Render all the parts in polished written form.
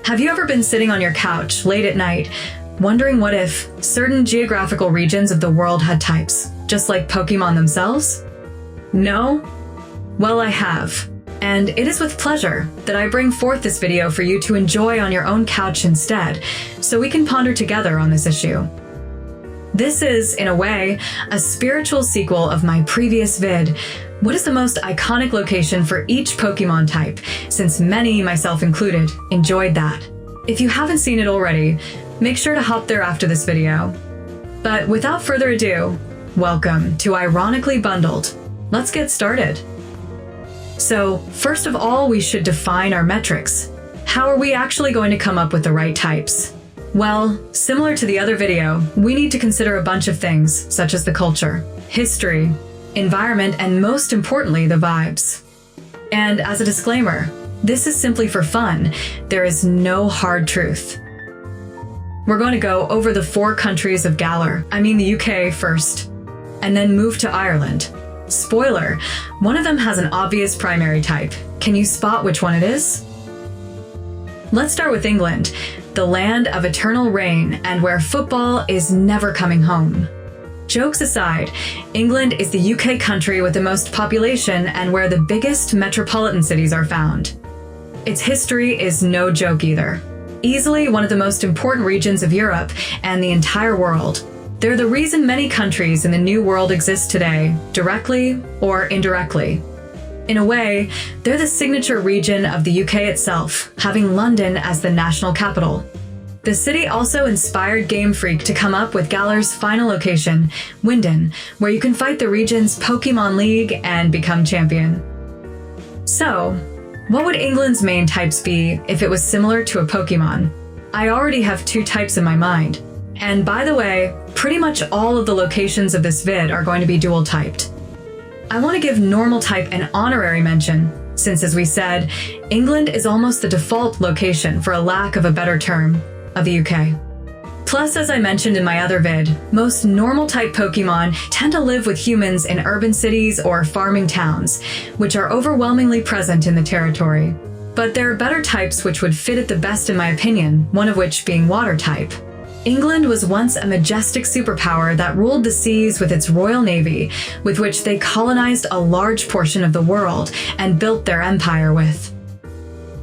Have you ever been sitting on your couch late at night, wondering what if certain geographical regions of the world had types, just like Pokémon themselves? No? Well, I have. And it is with pleasure that I bring forth this video for you to enjoy on your own couch instead, so we can ponder together on this issue. This is, in a way, a spiritual sequel of my previous vid. What is the most iconic location for each Pokémon type, since many, myself included, enjoyed that. If you haven't seen it already, make sure to hop there after this video. But without further ado, welcome to Ironically Bundled. Let's get started. So, first of all, we should define our metrics. How are we actually going to come up with the right types? Well, similar to the other video, we need to consider a bunch of things, such as the culture, history, environment, and most importantly, the vibes. And as a disclaimer, this is simply for fun. There is no hard truth. We're going to go over the 4 countries of Galar, the UK first, and then move to Ireland. Spoiler, one of them has an obvious primary type. Can you spot which one it is? Let's start with England, the land of eternal rain and where football is never coming home. Jokes aside, England is the UK country with the most population and where the biggest metropolitan cities are found. Its history is no joke either. Easily one of the most important regions of Europe and the entire world. They're the reason many countries in the New World exist today, directly or indirectly. In a way, they're the signature region of the UK itself, having London as the national capital. The city also inspired Game Freak to come up with Galar's final location, Winden, where you can fight the region's Pokémon League and become champion. So, what would England's main types be if it was similar to a Pokémon? I already have 2 types in my mind. And by the way, pretty much all of the locations of this vid are going to be dual typed. I want to give normal type an honorary mention, since as we said, England is almost the default location, for a lack of a better term, of the UK. Plus, as I mentioned in my other vid, most normal type Pokémon tend to live with humans in urban cities or farming towns, which are overwhelmingly present in the territory. But there are better types which would fit it the best in my opinion, one of which being water type. England was once a majestic superpower that ruled the seas with its royal navy, with which they colonized a large portion of the world and built their empire with.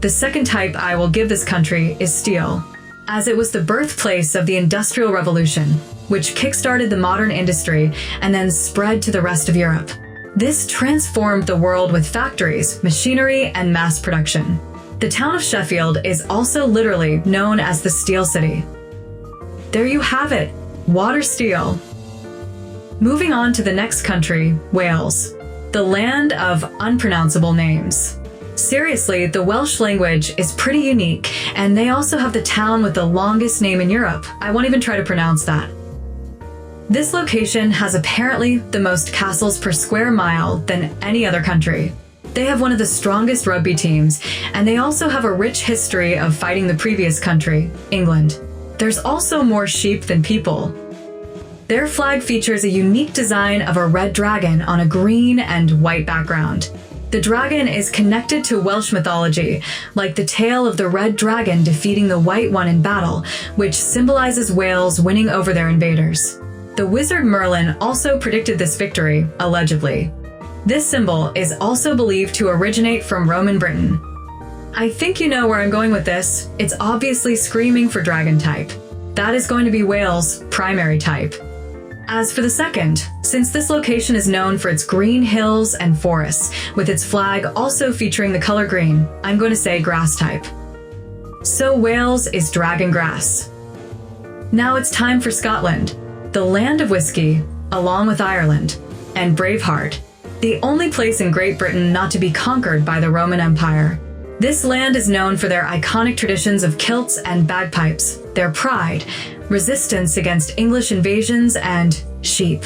The second type I will give this country is steel, as it was the birthplace of the Industrial Revolution, which kickstarted the modern industry and then spread to the rest of Europe. This transformed the world with factories, machinery, and mass production. The town of Sheffield is also literally known as the Steel City. There you have it, water steel. Moving on to the next country, Wales, the land of unpronounceable names. Seriously, the Welsh language is pretty unique, and they also have the town with the longest name in Europe. I won't even try to pronounce that. This location has apparently the most castles per square mile than any other country. They have one of the strongest rugby teams, and they also have a rich history of fighting the previous country, England. There's also more sheep than people. Their flag features a unique design of a red dragon on a green and white background. The dragon is connected to Welsh mythology, like the tale of the red dragon defeating the white one in battle, which symbolizes Wales winning over their invaders. The wizard Merlin also predicted this victory, allegedly. This symbol is also believed to originate from Roman Britain. I think you know where I'm going with this. It's obviously screaming for dragon type. That is going to be Wales' primary type. As for the second, since this location is known for its green hills and forests, with its flag also featuring the color green, I'm going to say grass type. So Wales is dragon grass. Now it's time for Scotland, the land of whiskey, along with Ireland, and Braveheart, the only place in Great Britain not to be conquered by the Roman Empire. This land is known for their iconic traditions of kilts and bagpipes, their pride, resistance against English invasions, and sheep.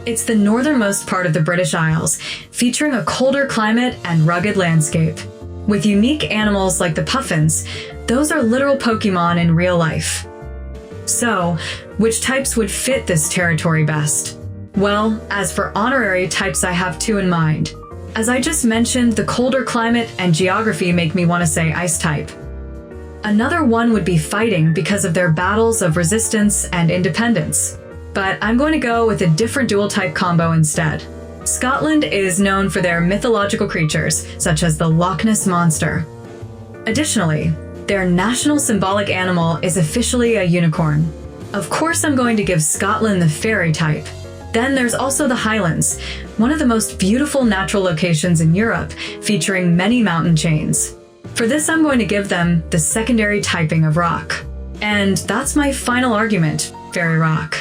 It's the northernmost part of the British Isles, featuring a colder climate and rugged landscape. With unique animals like the puffins, those are literal Pokémon in real life. So, which types would fit this territory best? Well, as for honorary types, I have 2 in mind. As I just mentioned, the colder climate and geography make me want to say ice type. Another one would be fighting because of their battles of resistance and independence. But I'm going to go with a different dual type combo instead. Scotland is known for their mythological creatures, such as the Loch Ness Monster. Additionally, their national symbolic animal is officially a unicorn. Of course, I'm going to give Scotland the fairy type. Then there's also the Highlands, one of the most beautiful natural locations in Europe, featuring many mountain chains. For this, I'm going to give them the secondary typing of rock. And that's my final argument, fairy rock.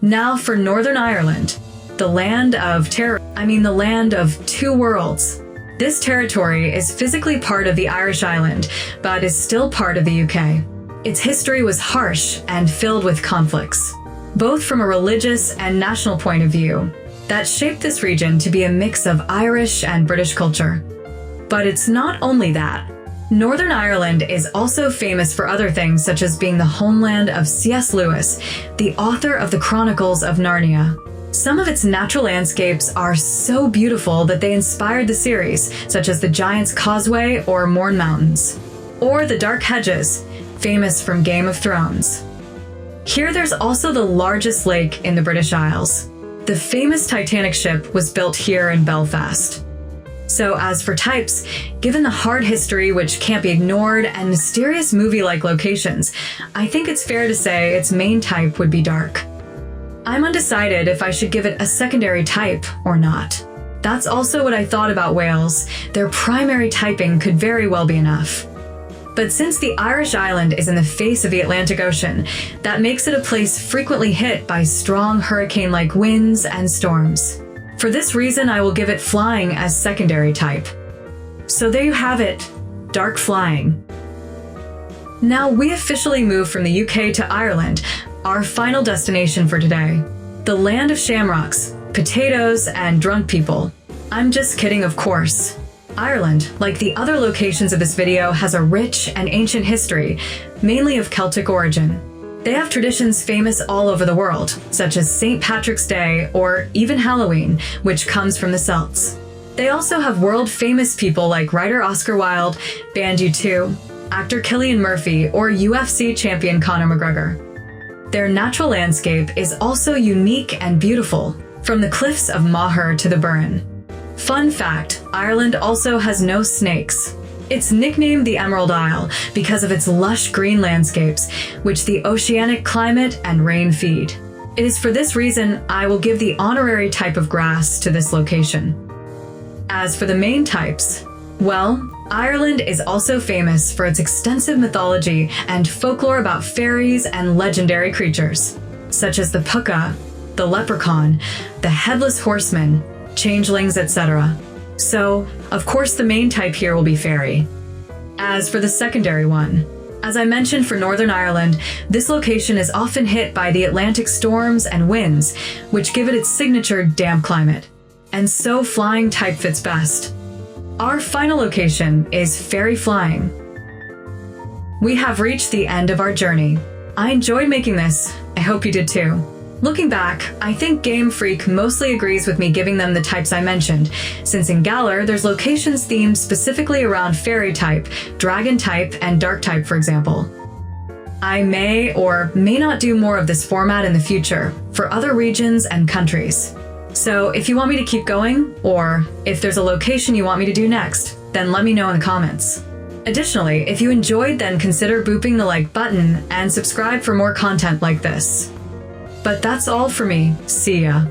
Now for Northern Ireland, the land of the land of two worlds. This territory is physically part of the Irish island, but is still part of the UK. Its history was harsh and filled with conflicts, both from a religious and national point of view, that shaped this region to be a mix of Irish and British culture. But it's not only that. Northern Ireland is also famous for other things, such as being the homeland of C.S. Lewis, the author of the Chronicles of Narnia. Some of its natural landscapes are so beautiful that they inspired the series, such as the Giant's Causeway or Mourne Mountains, or the Dark Hedges, famous from Game of Thrones. Here there's also the largest lake in the British Isles. The famous Titanic ship was built here in Belfast. So as for types, given the hard history which can't be ignored and mysterious movie-like locations, I think it's fair to say its main type would be dark. I'm undecided if I should give it a secondary type or not. That's also what I thought about Wales. Their primary typing could very well be enough. But since the Irish island is in the face of the Atlantic Ocean, that makes it a place frequently hit by strong hurricane-like winds and storms. For this reason, I will give it flying as secondary type. So there you have it, dark flying. Now we officially move from the UK to Ireland, our final destination for today. The land of shamrocks, potatoes, and drunk people. I'm just kidding, of course. Ireland, like the other locations of this video, has a rich and ancient history, mainly of Celtic origin. They have traditions famous all over the world, such as St. Patrick's Day or even Halloween, which comes from the Celts. They also have world-famous people like writer Oscar Wilde, band U2, actor Cillian Murphy, or UFC champion Conor McGregor. Their natural landscape is also unique and beautiful, from the cliffs of Moher to the Burren. Fun fact, Ireland also has no snakes. It's nicknamed the Emerald Isle because of its lush green landscapes, which the oceanic climate and rain feed. It is for this reason I will give the honorary type of grass to this location. As for the main types, well, Ireland is also famous for its extensive mythology and folklore about fairies and legendary creatures, such as the puka, the leprechaun, the headless horseman, changelings, etc. So, of course, the main type here will be fairy. As for the secondary one, as I mentioned for Northern Ireland, this location is often hit by the Atlantic storms and winds, which give it its signature damp climate. And so flying type fits best. Our final location is fairy flying. We have reached the end of our journey. I enjoyed making this. I hope you did too. Looking back, I think Game Freak mostly agrees with me giving them the types I mentioned, since in Galar there's locations themed specifically around fairy type, dragon type, and dark type, for example. I may or may not do more of this format in the future for other regions and countries. So if you want me to keep going, or if there's a location you want me to do next, then let me know in the comments. Additionally, if you enjoyed, then consider booping the like button and subscribe for more content like this. But that's all for me. See ya.